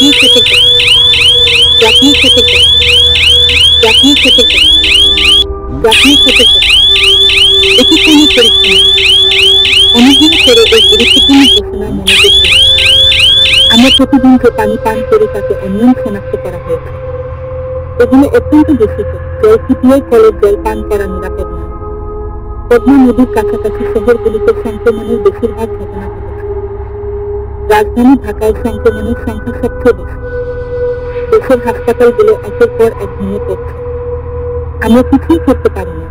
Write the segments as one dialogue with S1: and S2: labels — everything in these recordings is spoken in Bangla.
S1: জাতীয় খেতে জাতীয় খেতে জাতীয় খেতে জাতীয় খেতে এটি কোনো পরীক্ষা নয়। অনুগ্রহ করে এই গুরুত্বপূর্ণ ঘোষণা মনোযোগ দিন। আমরা প্রতিদিন যে পানি পান করি তাতে অনিয়ম শনাক্ত করা হয়েছে। এগুলো অত্যন্ত দূষিত। জল ফুটিয়ে কলের জল পান করা নিরাপদ নয়। পদ্মা নদীর কাছাকাছি শহরগুলিতে সংক্রমণের বেশিরভাগ ঘটনা ঘটেছে। রাজধানী ঢাকায় সংক্রমণের সংখ্যা সবচেয়ে বেশি। দেশের হাসপাতালগুলো একের পর এক ভেঙে পড়ছে। আমরা কিছুই করতে পারি না।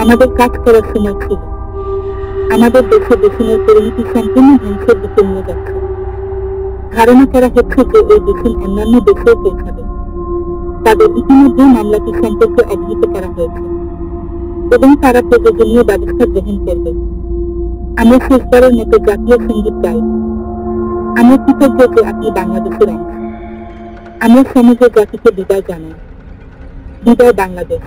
S1: আমাদের কাজ করার সময় ছিল। আমাদের দেশে দূষণের পরিণতি সম্পূর্ণ ধ্বংসের দিকে নিয়ে যাচ্ছে। ধারণা করা হচ্ছে যে এই দূষণ অন্যান্য দেশেও পৌঁছাবে। তাদের ইতিমধ্যে মামলাটি সম্পর্কে অবহিত করা হয়েছে এবং তারা প্রয়োজনীয় ব্যবস্থা গ্রহণ করবে। আমরা শেষবারের মতো জাতীয় সঙ্গীত গাইব। আমরা কৃতজ্ঞ যে আপনি বাংলাদেশের অংশ। আমরা সমগ্র জাতিকে বিদায় জানাই। বিদায় বাংলাদেশ।